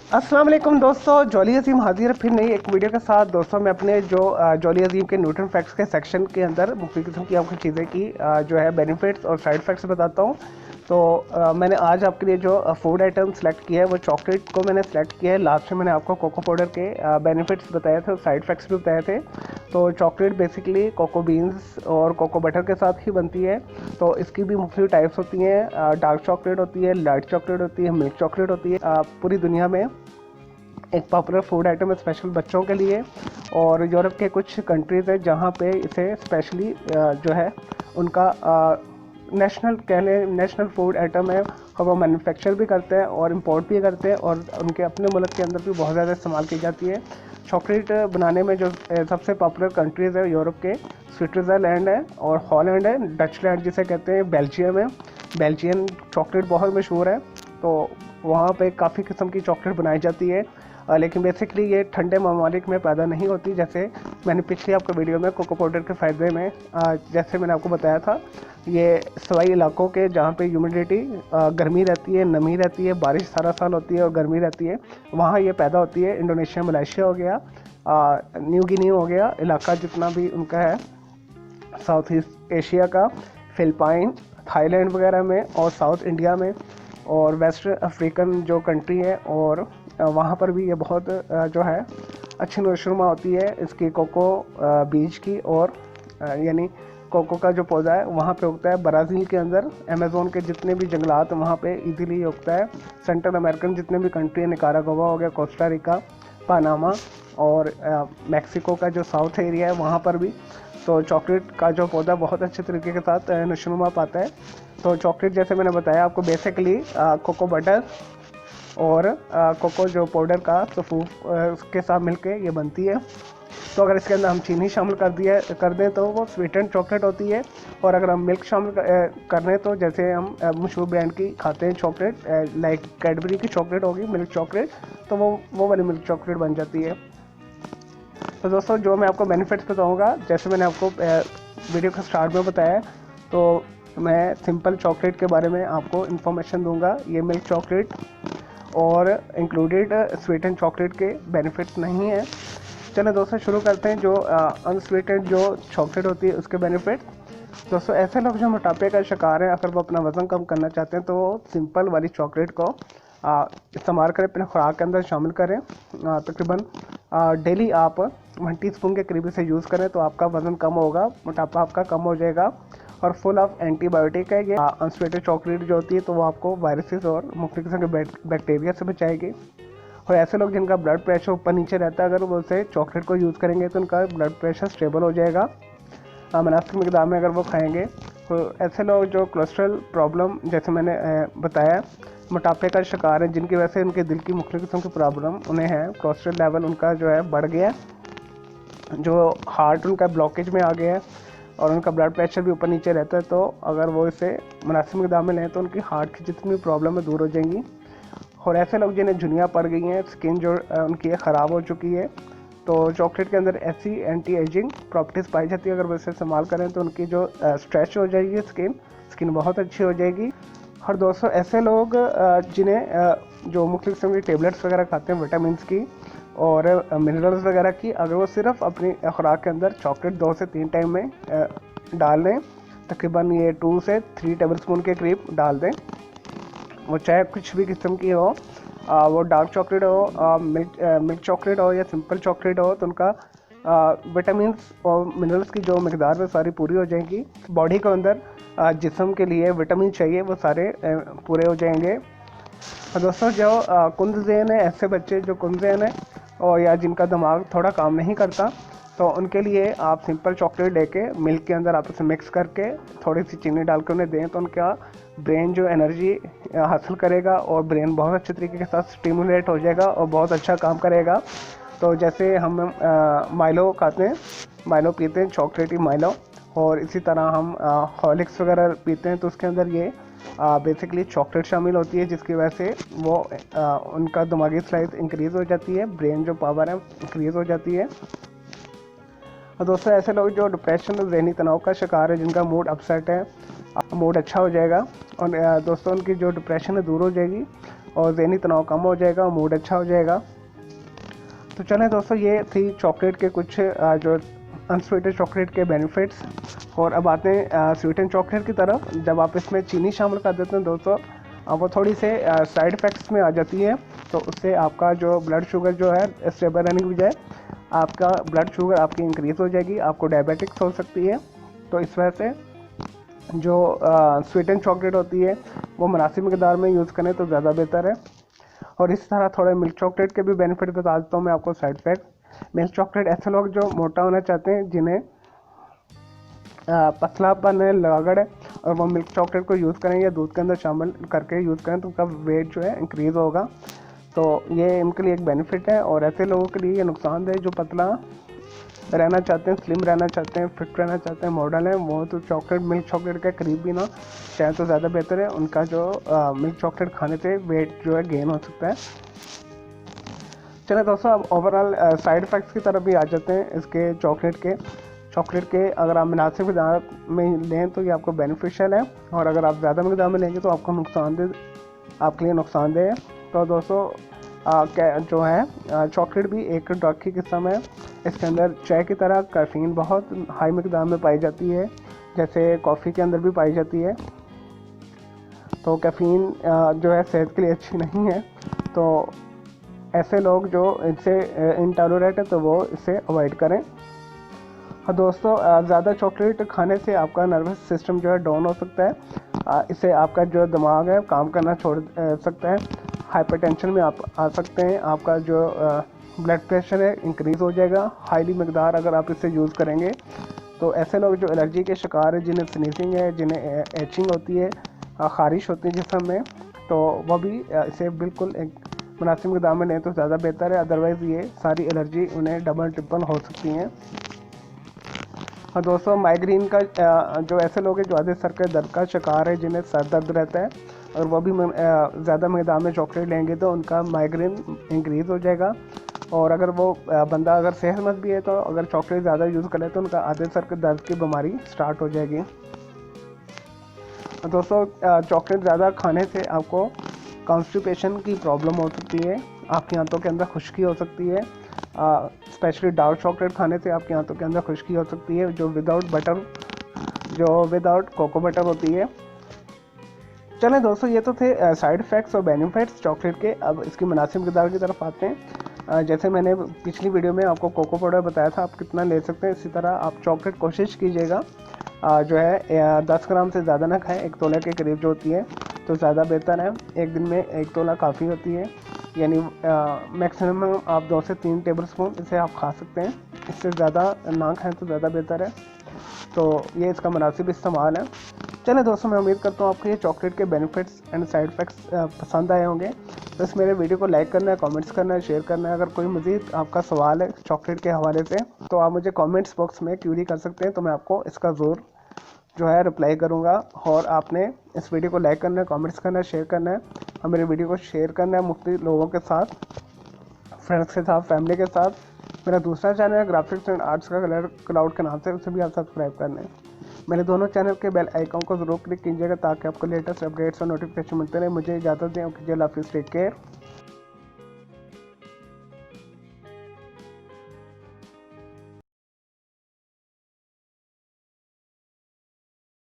अस्सलाम वालेकुम दोस्तों, जॉली अजीम हाजिर है फिर नई एक वीडियो के साथ। दोस्तों मैं अपने जो जॉली अजीम के न्यूट्रन फैक्ट्स के सेक्शन के अंदर मुख्तलिफ किस्म की आपको चीज़ें की जो है बेनिफिट्स और साइड इफ़ेक्ट्स बताता हूँ। तो मैंने आज आपके लिए जो फूड आइटम सेलेक्ट किया है वो चॉकलेट को मैंने सेलेक्ट किया है। लास्ट में मैंने आपको कोको पाउडर के बेनिफिट्स बताए थे और साइड इफ़ेक्ट्स भी बताए थे। तो चॉकलेट बेसिकली कोको बीन्स और कोको बटर के साथ ही बनती है। तो इसकी भी मुख्तलिफ टाइप्स होती हैं। डार्क चॉकलेट होती है, लाइट चॉकलेट होती है, मिल्क चॉकलेट होती है। पूरी दुनिया में एक पॉपुलर फूड आइटम है स्पेशल बच्चों के लिए। और यूरोप के कुछ कंट्रीज़ हैं जहाँ पे इसे स्पेशली जो है उनका नेशनल कह लें नेशनल फूड आइटम है। और वो मैन्युफैक्चर भी करते हैं और इंपोर्ट भी करते हैं और उनके अपने मुल्क के अंदर भी बहुत ज़्यादा इस्तेमाल की जाती है। चॉकलेट बनाने में जो सबसे पॉपुलर कंट्रीज़ है यूरोप के, स्विट्ज़रलैंड है और हॉलैंड है, डचलैंड जिसे कहते हैं, बेल्जियम है। बेल्जियन चॉकलेट बहुत मशहूर है। तो वहाँ पे काफ़ी किस्म की चॉकलेट बनाई जाती है। लेकिन बेसिकली ये ठंडे ममालिक में पैदा नहीं होती। जैसे मैंने पिछली आपको वीडियो में कोको पाउडर के फ़ायदे में जैसे मैंने आपको बताया था, ये सवाई इलाकों के जहाँ पे ह्यूमिडिटी गर्मी रहती है, नमी रहती है, बारिश सारा साल होती है और गर्मी रहती है, वहाँ ये पैदा होती है। इंडोनेशिया, मलेशिया हो गया, न्यू गिनी हो गया, इलाका जितना भी उनका है साउथ ईस्ट एशिया का, फिलिपाइन, थाईलैंड वगैरह में और साउथ इंडिया में और वेस्ट अफ्रीकन जो कंट्री है, और वहाँ पर भी ये बहुत जो है अच्छी नशोनुमा होती है इसकी कोको बीज की। और यानी कोको का जो पौधा है वहाँ पे उगता है। ब्राज़ील के अंदर अमेज़ोन के जितने भी जंगलात वहाँ पे इजीली उगता है। सेंट्रल अमेरिकन जितने भी कंट्री है, निकारागुआ हो गया, कोस्टा रिका, पनामा और मैक्सिको का जो साउथ एरिया है वहाँ पर भी तो चॉकलेट का जो पौधा बहुत अच्छे तरीके के साथ नशोनुमा पाता है। तो चॉकलेट जैसे मैंने बताया आपको बेसिकली कोको बटर और कोको जो पाउडर का सफूफ उसके साथ मिलके ये बनती है। तो अगर इसके अंदर हम चीनी शामिल कर दें तो वो स्वीटेंड चॉकलेट होती है। और अगर हम मिल्क शामिल कर दें तो जैसे हम मशहूर ब्रांड की खाते हैं चॉकलेट, लाइक कैडबरी की चॉकलेट होगी मिल्क चॉकलेट, तो वो वाली मिल्क चॉकलेट बन जाती है। तो दोस्तों जो मैं आपको बेनिफिट्स बताऊंगा, जैसे मैंने आपको वीडियो के स्टार्ट में बताया, तो मैं सिंपल चॉकलेट के बारे में आपको इन्फॉर्मेशन दूंगा। ये मिल्क चॉकलेट और इंक्लूडेड स्वीटेंड चॉकलेट के बेनिफिट्स नहीं है। चलो दोस्तों शुरू करते हैं जो अनस्वीटेंड जो चॉकलेट होती है उसके बेनिफिट्स। दोस्तों ऐसे लोग जो मोटापे का शिकार हैं, अगर वो अपना वज़न कम करना चाहते हैं तो वो सिंपल वाली चॉकलेट को इस्तेमाल करें, अपने खुराक के अंदर शामिल करें। तकरीबन डेली आप 1 टीस्पून के करीब से यूज़ करें तो आपका वज़न कम होगा, मोटापा आपका कम हो जाएगा। और फुल ऑफ एंटीबायोटिक है ये अनस्वीटेड चॉकलेट जो होती है, तो वो आपको वायरसेस और मुख्तलिफ किस्म के बैक्टीरिया से बचाएगी। और ऐसे लोग जिनका ब्लड प्रेशर ऊपर नीचे रहता है, अगर वो उसे चॉकलेट को यूज़ करेंगे तो उनका ब्लड प्रेशर स्टेबल हो जाएगा मुनासिब मिकदार में अगर वो खाएंगे। तो ऐसे लोग जो कोलेस्ट्रॉल प्रॉब्लम जैसे मैंने बताया, मोटापे का शिकार है, जिनकी वजह से उनके दिल की मुख्तलिफ किस्म की प्रॉब्लम उन्हें है, कोलेस्ट्रॉल लेवल उनका जो है बढ़ गया है, जो हार्ट उनका ब्लॉकेज में आ गया है और उनका ब्लड प्रेशर भी ऊपर नीचे रहता है, तो अगर वो इसे मुनासिब मिकदार में लें तो उनकी हार्ट की जितनी प्रॉब्लम है दूर हो जाएंगी। और ऐसे लोग जिन्हें झुर्रियाँ पड़ गई हैं, स्किन जो उनकी ख़राब हो चुकी है, तो चॉकलेट के अंदर ऐसी एंटी एजिंग प्रॉपर्टीज़ पाई जाती है, अगर वो इसे इस्तेमाल करें तो उनकी जो स्ट्रेच हो जाएगी स्किन बहुत अच्छी हो जाएगी। और दोस्तों ऐसे लोग जिन्हें जो मुख्तलिफ किस्म की टेबलेट्स वगैरह खाते हैं विटामिन की और मिनरल्स वगैरह की, अगर वो सिर्फ अपनी खुराक के अंदर चॉकलेट 2 से 3 टाइम में डाल दें, तकरीबन ये 2 से 3 टेबल स्पून के करीब डाल दें, वो चाहे कुछ भी किस्म की हो, वो डार्क चॉकलेट हो, मिल्क चॉकलेट हो या सिंपल चॉकलेट हो, तो उनका विटामिन्स और मिनरल्स की जो मकदार है सारी पूरी हो जाएंगी। बॉडी के अंदर जिस्म के लिए विटामिन चाहिए वो सारे पूरे हो जाएंगे। और दोस्तों जो कुंद-ज़ेन है, ऐसे बच्चे जो कुंद-ज़ेन है और या जिनका दिमाग थोड़ा काम नहीं करता, तो उनके लिए आप सिंपल चॉकलेट लेके मिल्क के अंदर आप उसे मिक्स करके थोड़ी सी चीनी डाल के उन्हें दें, तो उनका ब्रेन जो एनर्जी हासिल करेगा और ब्रेन बहुत अच्छे तरीके के साथ स्टिमुलेट हो जाएगा और बहुत अच्छा काम करेगा। तो जैसे हम माइलो खाते हैं, माइलो पीते हैं, चॉकलेटी माइलो, और इसी तरह हम हॉर्लिक्स वगैरह पीते हैं, तो उसके अंदर ये बेसिकली चॉकलेट शामिल होती है, जिसकी वजह से वो उनका दिमागी सलाहियत इंक्रीज़ हो जाती है, ब्रेन जो पावर है इंक्रीज़ हो जाती है। और दोस्तों ऐसे लोग जो डिप्रेशन और ज़हनी तनाव का शिकार है, जिनका मूड अपसेट है, मूड अच्छा हो जाएगा और दोस्तों उनकी जो डिप्रेशन है दूर हो जाएगी और ज़हनी तनाव कम हो जाएगा, मूड अच्छा हो जाएगा। तो चलें दोस्तों, ये थी चॉकलेट के कुछ जो अनस्वीटेड चॉकलेट के बेनिफिट्स। और अब आते हैं स्वीटेन चॉकलेट की तरफ। जब आप इसमें चीनी शामिल कर देते हैं दोस्तों, वो थोड़ी से साइड इफ़ेक्ट्स में आ जाती है। तो उससे आपका जो ब्लड शुगर जो है स्टेबल रहने की बजाय आपका ब्लड शुगर आपकी इंक्रीज़ हो जाएगी, आपको डायबिटिक्स हो सकती है। तो इस वजह से जो स्वीटेन चॉकलेट होती है वो मुनासिब मिक़दार में यूज़ करें तो ज़्यादा बेहतर है। और इस तरह थोड़े मिल्क चॉकलेट के भी बेनिफिट बता देता हूँ मैं आपको, साइड इफेक्ट। मिल्क चॉकलेट ऐसे लोग जो मोटा होना चाहते हैं, जिन्हें पतलापन है, लागड़ है, और वो मिल्क चॉकलेट को यूज़ करें या दूध के अंदर शामिल करके यूज़ करें तो उनका वेट जो है इंक्रीज़ होगा। तो ये इनके लिए एक बेनिफिट है। और ऐसे लोगों के लिए ये नुकसानदेह जो पतला रहना चाहते हैं, स्लिम रहना चाहते हैं, फिट रहना चाहते हैं, मॉडल हैं, वो तो चॉकलेट मिल्क चॉकलेट के करीब भी ना चाहे तो ज़्यादा बेहतर है। उनका जो मिल्क चॉकलेट खाने से वेट जो है गेन हो सकता है। चलिए दोस्तों, अब ओवरऑल साइड इफ़ेक्ट्स की तरफ भी आ जाते हैं इसके चॉकलेट के अगर आप मुनासिब मिक़दार में लें तो ये आपको बेनिफिशियल है, और अगर आप ज़्यादा मिक़दार में लेंगे तो आपको आपके लिए नुकसानदेह है। तो दोस्तों जो है चॉकलेट भी एक ड्रग की किस्म है। इसके अंदर चाय की तरह कैफ़ीन बहुत हाई मिक़दार में पाई जाती है, जैसे कॉफ़ी के अंदर भी पाई जाती है। तो कैफ़ीन जो है सेहत के लिए अच्छी नहीं है। तो ऐसे लोग जो इससे इंटॉलरेंट है तो वो इसे अवॉइड करें। हाँ दोस्तों, ज़्यादा चॉकलेट खाने से आपका नर्वस सिस्टम जो है डाउन हो सकता है। इससे आपका जो दिमाग है काम करना छोड़ सकता है, हाइपरटेंशन में आप आ सकते हैं, आपका जो ब्लड प्रेशर है इंक्रीज़ हो जाएगा हाईली मिक़दार अगर आप इसे यूज़ करेंगे। तो ऐसे लोग जो एलर्जी के शिकार है, जिन्हें स्नीजिंग है, जिन्हें एचिंग होती है, ख़ारिश होती है जिस्म में, तो वह भी इसे बिल्कुल एक मुनासिब मिक़दार में लें तो ज़्यादा बेहतर है। अदरवाइज़ ये सारी एलर्जी उन्हें डबल ट्रिपल हो सकती हैं। और दोस्तों, माइग्रेन का जो ऐसे लोग हैं जो आधे सर के दर्द का शिकार है, जिन्हें सर दर्द रहता है, और वो भी ज़्यादा मिक़दार में चॉकलेट लेंगे तो उनका माइग्रेन इंक्रीज़ हो जाएगा। और अगर वो बंदा अगर सेहतमंद भी है तो अगर चॉकलेट ज़्यादा यूज़ करे तो उनका आधे सर के दर्द की बीमारी स्टार्ट हो जाएगी। दोस्तों, चॉकलेट ज़्यादा खाने से आपको कॉन्स्टिपेशन की प्रॉब्लम हो सकती है, आपकी आंतों के अंदर खुश्की हो सकती है। स्पेशली डार्क चॉकलेट खाने से आपकी आंतों के अंदर खुश्की हो सकती है, जो विदाउट कोको बटर होती है। चलें दोस्तों, ये तो थे साइड इफ़ेक्ट्स और बेनिफिट्स चॉकलेट के। अब इसकी मुनासिब मिक़दार की तरफ आते हैं। जैसे मैंने पिछली वीडियो में आपको कोको पाउडर बताया था आप कितना ले सकते हैं, इसी तरह आप चॉकलेट कोशिश कीजिएगा जो है 10 ग्राम से ज़्यादा ना खाएं, 1 तोला के करीब जो होती है तो ज़्यादा बेहतर है। एक दिन में 1 तोला काफ़ी होती है, यानी मैक्सिमम आप 2 से 3 टेबलस्पून इसे आप खा सकते हैं। इससे ज़्यादा ना खाएं तो ज़्यादा बेहतर है। तो ये इसका मुनासिब इस्तेमाल है। चलें दोस्तों, मैं उम्मीद करता हूँ आपको ये चॉकलेट के बेनिफिट्स एंड साइड इफ़ेक्ट्स पसंद आए होंगे। बस मेरे वीडियो को लाइक करना है, कमेंट्स करना है, शेयर करना है। अगर कोई मज़ीद आपका सवाल है चॉकलेट के हवाले से तो आप मुझे कमेंट्स बॉक्स में क्यूरी कर सकते हैं, तो मैं आपको इसका ज़रूर जो है रिप्लाई करूँगा। और आपने इस वीडियो को लाइक करना है, कमेंट्स करना है, शेयर करना है, और मेरे वीडियो को शेयर करना है मुख्तलिफ लोगों के साथ, फ्रेंड्स के साथ, फैमिली के साथ। मेरा दूसरा चैनल है ग्राफिक्स एंड आर्ट्स का क्लाउड के नाम से, उसे भी आप सब्सक्राइब करना है। मेरे दोनों चैनल के बेल आइकन को ज़रूर क्लिक कीजिएगा ताकि आपको लेटेस्ट अपडेट्स और नोटिफिकेशन मिलते रहे। मुझे इजाज़त दें, ओके, अल्लाह हाफ़िज़, टेक केयर।